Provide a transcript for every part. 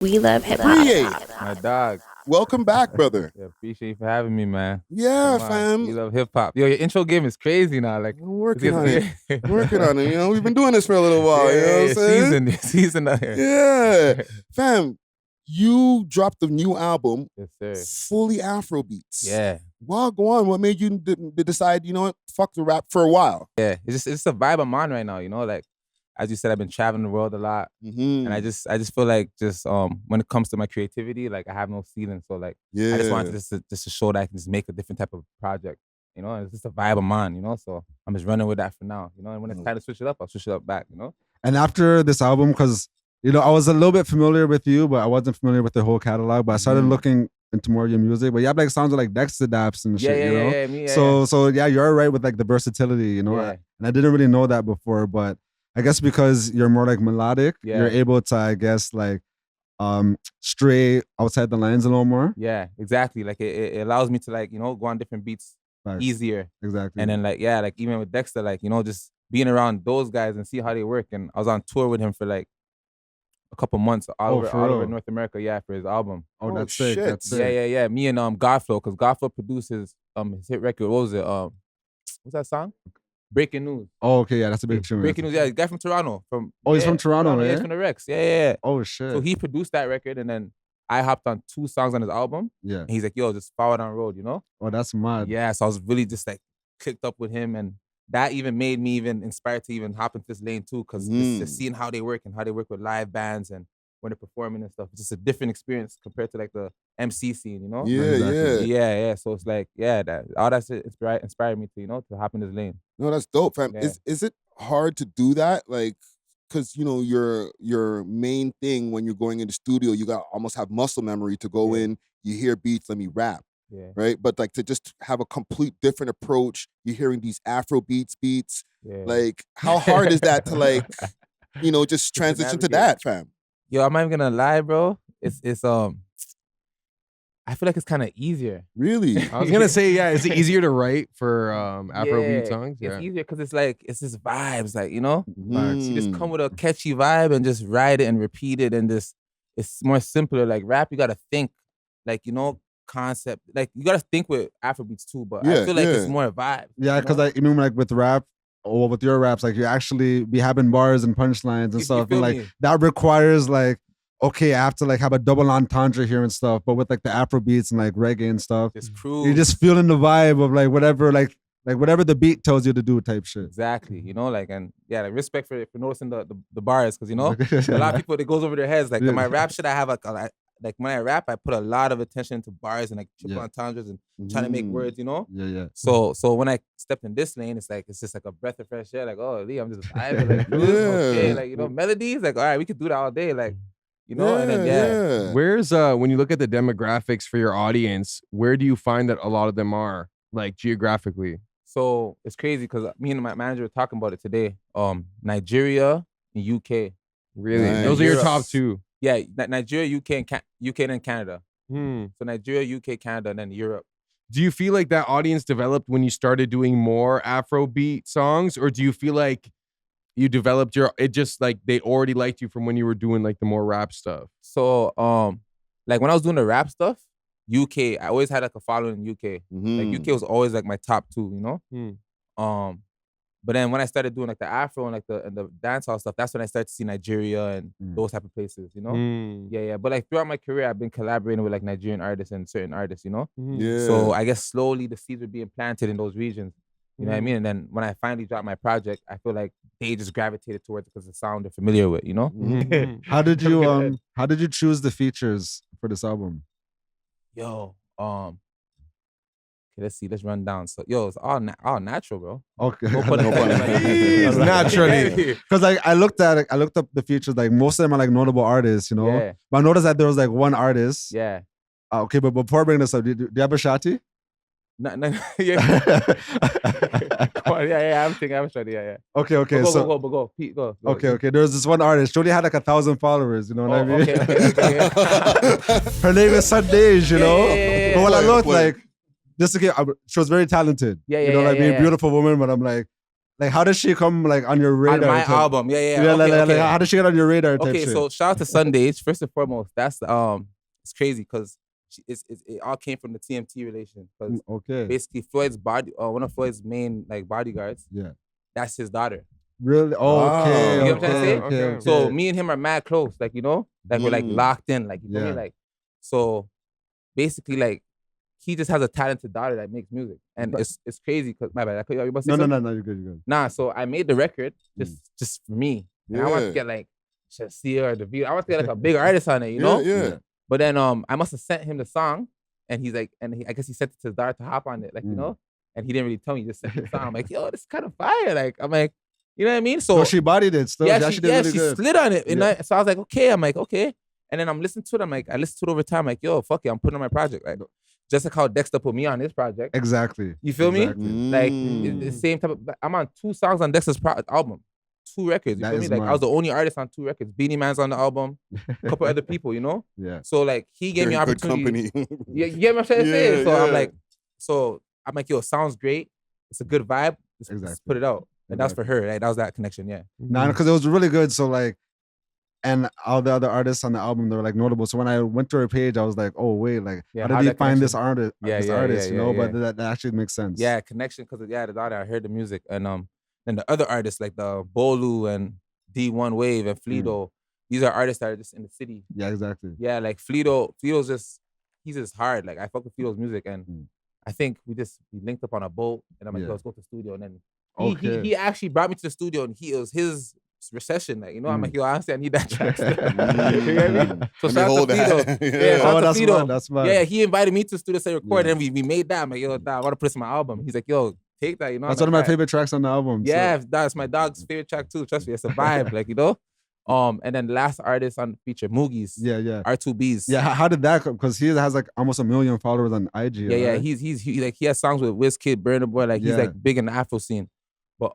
We love hip FRIYIE, hop. My dog. welcome back, brother. Yeah, appreciate you for having me, man. Yeah, Come on. fam. We love hip hop. Yo, your intro game is crazy now. Like, We're working on it. Working on it. You know, we've been doing this for a little while. You know what I'm saying? Season out here. Yeah, fam. You dropped a new album, Yes, sir. fully Afrobeats. Yeah. Well, go on. What made you decide? You know what? Fuck the rap for a while. Yeah. It's just a vibe I'm on right now, you know? Like, as you said, I've been traveling the world a lot. Mm-hmm. And I just feel like when it comes to my creativity, like I have no ceiling. So like Yeah. I just wanted just to show that I can just make a different type of project. You know, and it's just a vibe I'm on, you know. So I'm just running with that for now. You know, and when it's time to switch it up, I'll switch it up back, you know. And after this album, because you know, I was a little bit familiar with you, but I wasn't familiar with the whole catalog. But I started looking into more of your music. But you have like sounds like Dexter Daps and shit, you know? So yeah, you're right with like the versatility, you know? Yeah. And I didn't really know that before, but I guess because you're more like melodic, Yeah. you're able to, I guess, like stray outside the lines a little more. Yeah, exactly. Like it allows me to like, you know, go on different beats Facts. easier. Exactly. And then like, yeah, like even with Dexter, like, you know, just being around those guys and see how they work. And I was on tour with him for like a couple months all over North America, yeah, for his album. Oh, Oh, that's sick. shit. That's sick. Yeah. Me and Godflow, because Godflow produced his hit record. What was it? What's that song? Breaking News. Oh, okay, yeah, that's a big tune. Breaking News, yeah, the guy from Toronto. He's from Toronto, Yeah, eh? he's from the Rex. Yeah. Oh shit. So he produced that record, and then I hopped on 2 songs on his album. Yeah. And he's like, yo, just follow down the road, you know? Oh, that's mad. Yeah, so I was really just like clicked up with him, and that even made me even inspired to even hop into this lane too, because just seeing how they work and how they work with live bands and when they're performing and stuff. It's just a different experience compared to like the MC scene, you know? Yeah, Exactly. yeah. So it's like, yeah, all that's inspired me to, you know, to hop in this lane. No, that's dope, fam. Yeah. Is it hard to do that? Like, because you know your main thing when you're going in the studio, you got almost have muscle memory to go in. You hear beats, let me rap. Yeah. Right, but like to just have a complete different approach. You're hearing these Afrobeats beats. Yeah. Like, how hard is that to like, you know, just transition to that, fam? Yo, I'm not even gonna lie, bro. It's I feel like it's kind of easier. Really? I was gonna say, yeah, is it easier to write for Afrobeat Yeah, songs? It's Yeah. easier because it's like it's just vibes, like, you know. You just Mm. come with a catchy vibe and just ride it and repeat it, and just it's more simpler. Like rap, you gotta think, like, you know, concept. Like you gotta think with Afrobeats too, but I Yeah, feel like yeah. it's more a vibe. Yeah, you because know? like even like with rap or with your raps, like you actually be having bars and punchlines and You stuff, feel and like me? that requires like, okay, I have to like have a double entendre here and stuff. But with like the Afrobeats and like reggae and stuff, Just cruise. you're just feeling the vibe of like whatever whatever the beat tells you to do type shit. exactly, you know, like, and yeah, like respect for noticing the bars, because you know a lot of people, it goes over their heads. Like Yeah. in my rap shit, I have like when I rap, I put a lot of attention to bars and like triple Yeah. entendres and trying to make Mm. words, you know. Yeah. So when I stepped in this lane, it's just like a breath of fresh air. Like, oh, Lee, I'm just vibing, like, okay, Yeah. like, you know, melodies. Like, all right, we could do that all day, like, you know. And then yeah. Where's when you look at the demographics for your audience, where do you find that a lot of them are, like geographically? So it's crazy because me and my manager were talking about it today. Nigeria and UK. Really, Nice. those are your Europe. top 2. Yeah, Nigeria, UK, and UK, and then Canada. Hmm. So Nigeria, UK, Canada, and then Europe. Do you feel like that audience developed when you started doing more Afrobeat songs, or do you feel like you developed it just like they already liked you from when you were doing like the more rap stuff? So like when I was doing the rap stuff, UK, I always had like a following in UK. Like Mhm. UK was always like my top 2, you know. Hmm. But then when I started doing like the Afro and like the dancehall stuff, that's when I started to see Nigeria and those type of places, you know. Hmm. Yeah. But like throughout my career, I've been collaborating with like Nigerian artists and certain artists, you know. Yeah. So I guess slowly the seeds were being planted in those regions. You know what I mean? And then when I finally dropped my project, I feel like they just gravitated towards it because the sound they're familiar with, you know? Mhm. How did you choose the features for this album? Yo, okay, let's see, let's run down. So yo, it's all natural, bro. Okay. No pun intended. It's naturally. Because like I looked up the features, like most of them are like notable artists, you know. Yeah. But I noticed that there was like one artist. Yeah. Okay, but before I bring this up, do you have a Shati? No, yeah. Come on, yeah, I'm trying to, yeah. Okay, Go, so go, Pete, go. okay. There was this one artist. She only had like 1,000 followers. You know what I mean? Okay. Her name is Sundays, you know. Yeah. But when I looked, Wait. like, just to get, she was very talented. Yeah, you know what I mean? yeah. Beautiful woman, but I'm like, Like, how does she come like on your radar? On my album, yeah. Okay. How does she get on your radar? Okay, so shout out to Sundage first and foremost. That's it's crazy because it all came from the TMT relation. Because basically Floyd's one of Floyd's main like bodyguards. Yeah, that's his daughter. Really? Oh, okay. You know what I'm trying to say? Okay. So me and him are mad close, like you know, like we're like locked in, like you feel me, like so. Basically, like he just has a talented daughter that makes music, and it's crazy because my bad. You must say no, you're good. Nah, so I made the record just for me. And I want to get like Shasia or DeVito. I want to get like a big artist on it, you know? Yeah. But then I must have sent him the song, and he's like, I guess he sent it to his daughter to hop on it, like you know. And he didn't really tell me. He just sent me the song. I'm like, yo, this is kind of fire. Like I'm like, you know what I mean? So she bodied it still. Yeah, she did really good. Slid on it. And so I was like, okay. I'm like, okay. And then I'm listening to it. I'm like, I listened to it over time. I'm like, yo, fuck it. I'm putting on my project. Like, just like how Dexter put me on his project. Exactly. You feel me? Like, the same type of... I'm on 2 songs on Dexter's album. 2 records. You feel me? Like, I was the only artist on 2 records. Beanie Man's on the album. A couple other people, you know? Yeah. So, like, he gave me an opportunity. Good company. Yeah, you get what I'm trying to say? So, I'm like, yo, it sounds great. It's a good vibe. Let's put it out. And that's for her. Like, that was that connection, yeah. Nah, because it was really good. So, like, and all the other artists on the album, they were like notable. So when I went to her page, I was like, oh wait, like how did he find this artist? You know, but that actually makes sense. Yeah, connection because the daughter, I heard the music, and the other artists like the Bolu and D1 Wave and Fleeto, these are artists that are just in the city. Yeah, exactly. Yeah, like Fleeto's he's just hard. Like I fuck with Fleeto's music, and I think we linked up on a boat, and I'm like, let's go to the studio, and then he actually brought me to the studio, and it was his recession, like you know, I'm like, yo, honestly, I need that track. You know what I mean? So shout out to Fleeto. That's mad. Yeah, he invited me to the studio to record, and we made that. I'm like, yo, I want to put this on my album. He's like, yo, take that. You know, that's one of my favorite tracks on the album. Yeah, that's my dog's favorite track too. Trust me, it's a vibe, like you know. And then the last artist on the feature, Moogie's. Yeah. R2B's. Yeah, how did that come? Because he has like almost 1 million followers on IG. Yeah. He has songs with Wizkid, Burna Boy. Like he's like big in the Afro scene. But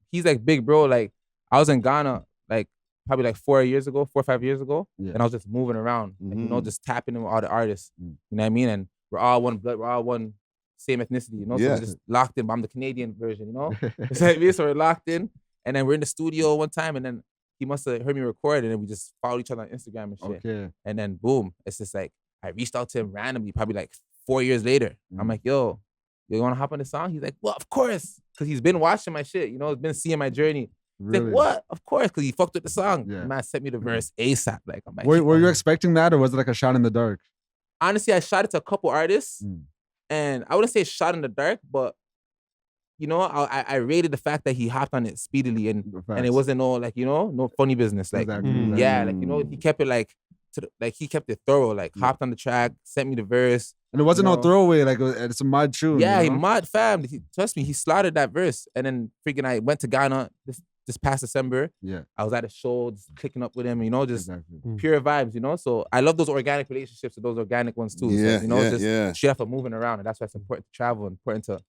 he's like big, bro. Like I was in Ghana like probably like 4 or 5 years ago, and I was just moving around, and, you know, just tapping in with all the artists. You know what I mean? And we're all one blood. We're all one same ethnicity. You know, so we're just locked in. But I'm the Canadian version. You know, so we're locked in, and then we're in the studio one time, and then he must have heard me record, and then we just followed each other on Instagram and shit. Okay. And then boom, it's just like I reached out to him randomly, probably like 4 years later. I'm like, yo, you want to hop on the song? He's like, well, of course, because he's been watching my shit. You know, he's been seeing my journey. Really? Like, what? Of course, because he fucked with the song. Yeah. Man sent me the verse ASAP. Like, I'm like, were you expecting that, or was it like a shot in the dark? Honestly, I shot it to a couple artists, and I wouldn't say shot in the dark, but you know, I rated the fact that he hopped on it speedily, and it wasn't no like, you know, no funny business. Like, yeah, like, you know, he kept it like he kept it thorough. Like, hopped on the track, sent me the verse. And it wasn't no throwaway, like it's a mod tune. Yeah, you know? he mod fam. Trust me, he slaughtered that verse. And then freaking I went to Ghana this past December. Yeah. I was at a show, just clicking up with him, you know, just pure vibes, you know. So I love those organic relationships and those organic ones too. Yeah, so, you know, straight up for moving around. And that's why it's important to travel and important to,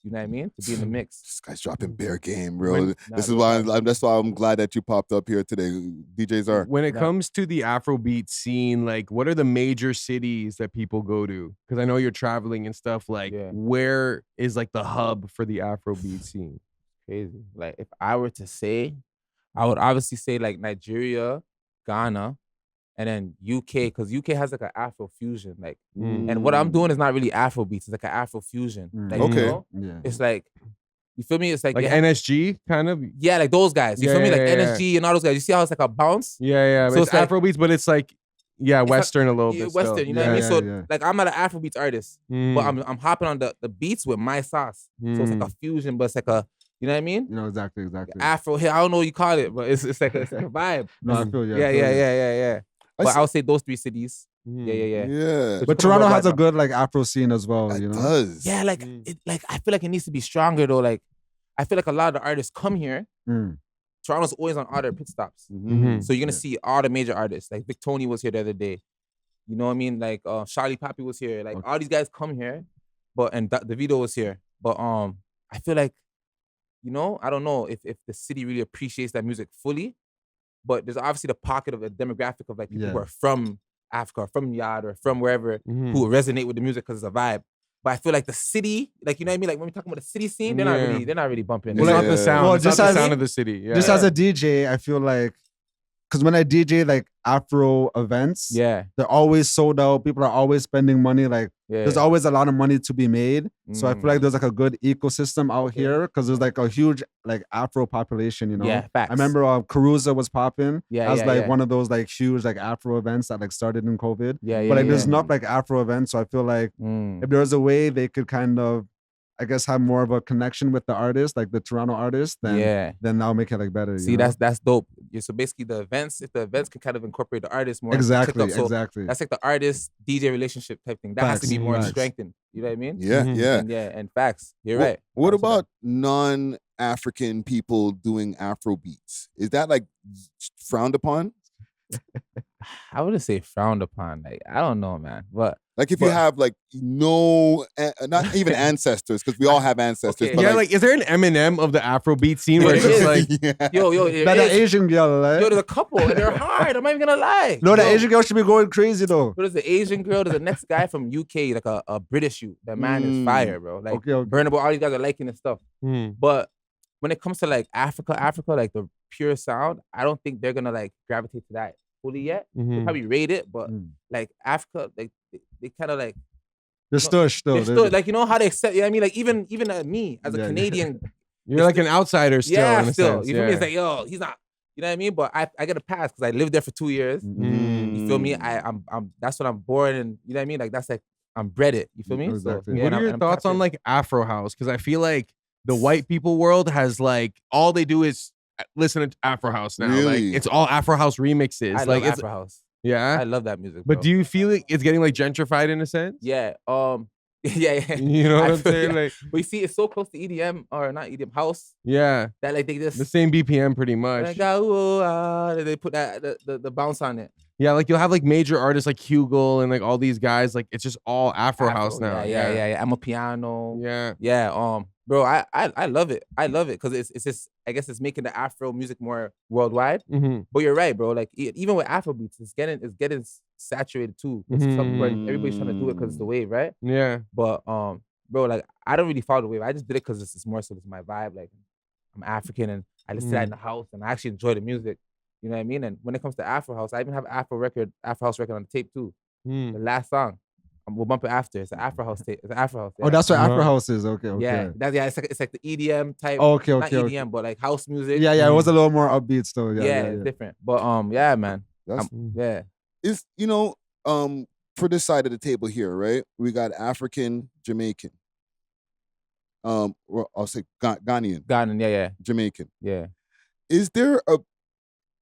you know what I mean, to be in the mix. This guy's dropping bare game, bro. That's why I'm glad that you popped up here today. DJs are. When it comes to the Afrobeat scene, like, what are the major cities that people go to? Because I know you're traveling and stuff. Like, where is like the hub for the Afrobeat scene? Crazy. Like, if I were to say, I would obviously say like Nigeria, Ghana, and then UK, because UK has like an Afro fusion. Like, and what I'm doing is not really Afrobeats. It's like an Afro fusion. Like, you know? It's like, you feel me? It's like NSG kind of. Yeah, like those guys. You feel me? Like NSG and all those guys. You see how it's like a bounce? Yeah. So it's Afrobeats, but it's like, Western a little bit. Western, you know what I mean? So like, I'm not an Afrobeats artist, but I'm hopping on the beats with my sauce. So it's like a fusion, but it's like a, you know what I mean? You know, exactly. Afro hit. I don't know what you call it, but it's like a vibe. No, I feel Yeah. But I would say those 3 cities. Yeah. But Toronto has a good like Afro scene as well. It you know? does. Yeah, like I feel like it needs to be stronger though. Like I feel like a lot of the artists come here. Toronto's always on all their pit stops. So you're gonna see all the major artists. Like Vic Tony was here the other day. You know what I mean? Like Charlie Pappy was here. Like all these guys come here, and DeVito was here. But I feel like, you know, I don't know if the city really appreciates that music fully. But there's obviously the pocket of a demographic of like people who are from Africa or from Yad or from wherever who resonate with the music because it's a vibe. But I feel like the city, like you know what I mean, like when we talking about the city scene, they're not really bumping. It's not the sound. Well, it's not just the as- sound of the city. Yeah. Just as a DJ, I feel like, because when I DJ like Afro events, Yeah, they're always sold out. People are always spending money. Like yeah. there's always a lot of money to be made. So I feel like there's like a good ecosystem out here because there's like a huge like Afro population. You know. Yeah, facts. I remember Caruza was popping. Yeah, as yeah, like yeah. one of those like huge like Afro events that like started in COVID. Yeah, But like there's yeah. not like Afro events. So I feel like Mm. if there was a way they could kind of, I guess, have more of a connection with the artist, like the Toronto artist, then that'll make it like better. See, you know? that's dope. Yeah, so basically, if the events can kind of incorporate the artist more, exactly, so exactly. that's like the artist DJ relationship type thing. That has to be more Facts. strengthened. You know what I mean? Yeah, Mhm. yeah. And facts. You're right. What Also about non-African people doing Afrobeats? Is that like frowned upon? I wouldn't say frowned upon. Like I don't know, man. But Like if you have like no, not even ancestors, because we all have ancestors. Okay. But Yeah, like, is there an Eminem of the Afrobeat scene where it's There just is. like, yeah. yo, That the Asian girl, right? there's a couple, and they're hard. I'm not even gonna lie. No, the Yo, Asian girl should be going crazy though. There's the Asian girl. There's the next guy from UK, like a British youth. That man is fire, bro. Like Okay, okay. Burna Boy, all these guys are liking this stuff. But when it comes to like Africa, like the pure sound, I don't think they're gonna like gravitate to that fully yet. They'll probably rate it, but like Africa, like they kind of like They're stush though. they're still like, you know how they accept. You know what I mean? Like even me as a Yeah, yeah. Canadian, you're like an outsider still. yeah, in a still. sense. You feel me? It's like, yo, he's not. You know what I mean? But I get a pass because I lived there for 2 years. You feel me? I'm that's what I'm born, and you know what I mean? Like that's like I'm bred it. You feel me? Exactly. yeah, What and are I'm- your and I'm thoughts on captured. like Afro house? Because I feel like the white people world has like all they do is listen to Afro house now. Really? Like it's all Afro house remixes. I like love it's Afro House. yeah. I love that music. But bro. do you feel like it's getting like gentrified in a sense? Yeah. Yeah. You know what I I'm feel- saying? yeah. Like But you see, it's so close to EDM or not EDM house yeah, that like they just the same BPM pretty much. like, they put that the bounce on it. Yeah, like you'll have like major artists like Hugel and like all these guys. Like it's just all Afro house now. Yeah. I'm a piano. Yeah. Yeah. Bro, I love it. I love it because it's just, I guess it's making the Afro music more worldwide. Mm-hmm. But you're right, bro. Like even with Afrobeats, it's getting saturated too. It's something where everybody's trying to do it because it's the wave, right? Yeah. But bro, like I don't really follow the wave. I just did it because it's more so it's my vibe. Like I'm African and I listen to that in the house and I actually enjoy the music. You know what I mean? And when it comes to Afro House, I even have Afro House record on the tape too. The last song, we'll bump it after. It's an Afro House tape. It's an Afro House. Oh, that's what Afro House is. Okay, okay. Yeah, it's like the EDM type. Okay, Not okay. EDM, but like house music. Yeah, it was a little more upbeat still. Yeah, it's different. But yeah, man. That's Yeah. is for this side of the table here, right? We got African, Jamaican. Well, I'll say Ghanaian, Ghanaian, yeah. Jamaican. Yeah.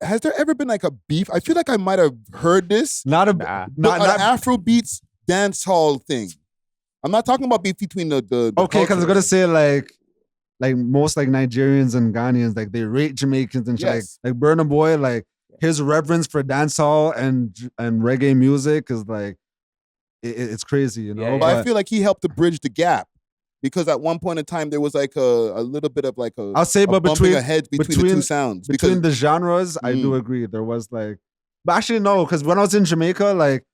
Has there ever been like a beef? I feel like I might have heard this. Nah. An Afrobeats dance hall thing. I'm not talking about beef between the Okay, because I was gonna cultures. say like most like Nigerians and Ghanaians, like they rate Jamaicans and shit. Yes. Like Burna Boy, like his reverence for dancehall and reggae music is like it's crazy, you know. Yeah, yeah. But I feel like he helped to bridge the gap because at one point in time there was like a little bit of like a I'll say, but bumping between of heads between the two sounds. between the genres, I do agree. There was like, but actually no, because when I was in Jamaica, like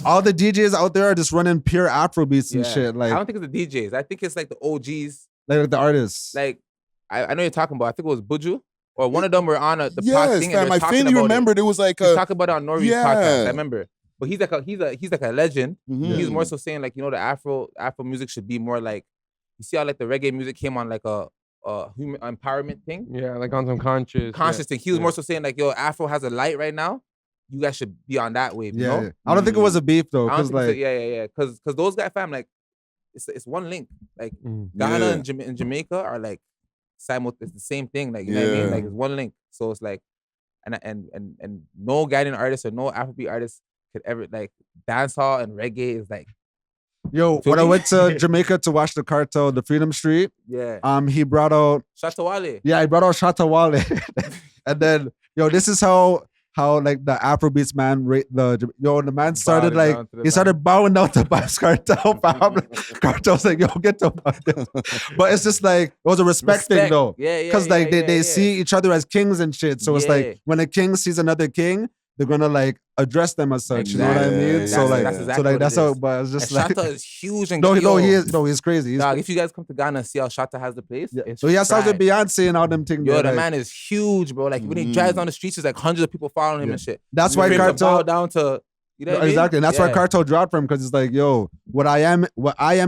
all the DJs out there are just running pure Afrobeats and shit. Like I don't think it's the DJs. I think it's like the OGs. like the artists. Like I know you're talking about. I think it was Buju or one of them were on the pod yes, thing. fam, And I faintly remembered it was like He's talking about it on Nori's yeah. podcast. I remember. But he's like a legend. Mhm. He's more so saying like, you know, the Afro music should be more like, you see how like the reggae music came on like a human empowerment thing, Yeah, like on some conscious thing. He was more so saying like, yo, Afro has a light right now. You guys should be on that wave. You know? yeah. I don't think it was a beef though, I don't because think so. like Yeah. Because those guys, fam, like it's one link. Like Mm. Ghana Yeah. and Jamaica are like it's the same thing. Like you know what I mean? Yeah. Like it's one link. So it's like, and no Ghanaian artist or no Afrobeat artist could ever like dancehall and reggae is like yo, Feel when I me? went to Jamaica to watch the cartel, the Freedom Street, he brought out Shatawale. he brought out Shatta Wale. And then this is how like the Afrobeats man the man started Bowing like down to the he started bowing down to Vybz Cartel. Fam. Cartel's like, yo, get the but it's just like it was a respect thing though. Yeah. Because like they see each other as kings and shit. So it's Yeah. like when a king sees another king, they're gonna like address them as such. You know what I mean? So like, that's how. But it's just like Shatta is huge. And he's crazy. Dog, if you guys come to Ghana and see how Shatta has the place, so he has sounds with Beyonce and all them things. Yo, the man is huge, bro. Like when he drives down the streets, there's like hundreds of people following him and shit. That's why Cartel down to. You know what exactly, and that's why Cartel dropped from, because it's like, yo, what I am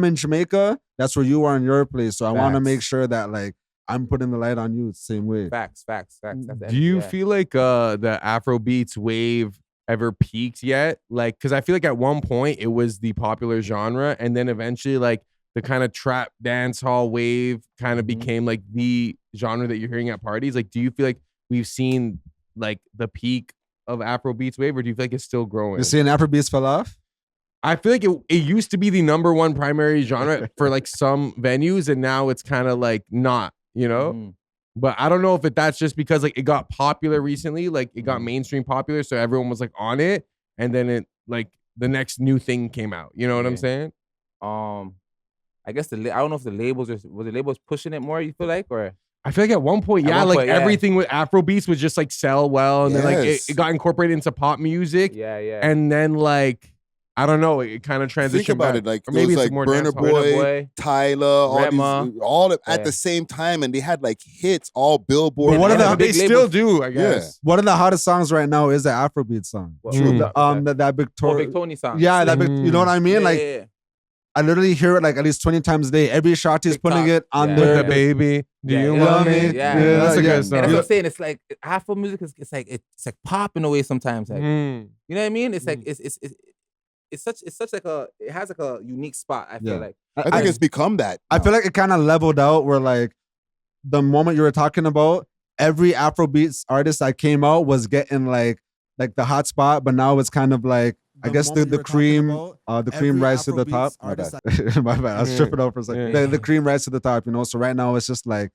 in Jamaica, that's where you are in your place. So I want to make sure that like I'm putting the light on you the same way. Facts. Do you feel like the Afrobeats wave ever peaked yet? Like, because I feel like at one point it was the popular genre, and then eventually like the kind of trap dance hall wave kind of became like the genre that you're hearing at parties. Like, do you feel like we've seen like the peak of Afrobeats wave, or do you feel like it's still growing? You seeing Afrobeats fell off? I feel like it used to be the #1 primary genre for like some venues, and now it's kind of like not, you know? But I don't know if that's just because like it got popular recently, like it got mainstream popular, so everyone was like on it, and then it like the next new thing came out. You know what I'm saying? I guess I don't know if the labels pushing it more, you feel like, or I feel like at one point, everything with Afrobeats would just like sell well, and then like it got incorporated into pop music. And then like I don't know, it kind of transitioned. Think about back. it, like or maybe it was it's like more Burna Boy, Tyler, all at the same time, and they had like hits, all Billboard. But they still do, I guess. One of the hottest songs right now is the Afrobeat song. True. That Big Tony song. Yeah, that big, you know what I mean? I literally hear it like at least 20 times a day. Every shot is putting it on there. The baby, do you want me? Yeah, that's a good song. And that's what I'm saying. It's like Afro music is it's like pop in a way sometimes. Like, you know what I mean? It's like it's such like it has like a unique spot. I feel like I think it's become that. I feel like it kind of leveled out where like the moment you were talking about, every Afrobeats artist that came out was getting like the hot spot, but now it's kind of like I guess the cream rise to the top. My bad. I was tripping out for a second. The cream rise to the top, you know. So right now it's just like,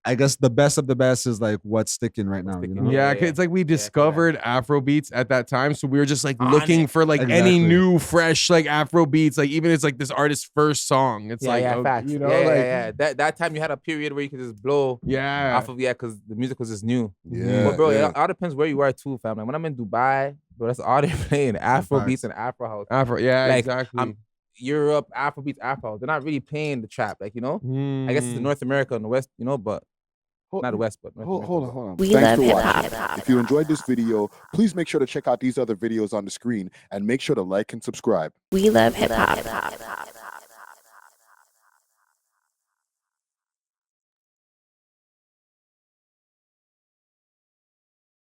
I guess the best of the best is like what's sticking right now. You know? Yeah, it's like we discovered Afrobeats at that time, so we were just like looking for like any new, fresh like Afrobeats. Like even it's like this artist's first song. It's facts. You know, That time you had a period where you could just blow off of because the music was just new. But bro, it all depends where you are too, fam. Like when I'm in Dubai, bro, that's all they're playing Afrobeats and Afro house. Exactly. Europe, Afrobeats, Afro house. They're not really playing the trap, like, you know. I guess it's in North America and the West, you know, but. Not the West, but hold on. We love hip hop. If you enjoyed this video, please make sure to check out these other videos on the screen and make sure to like and subscribe. We love hip hop.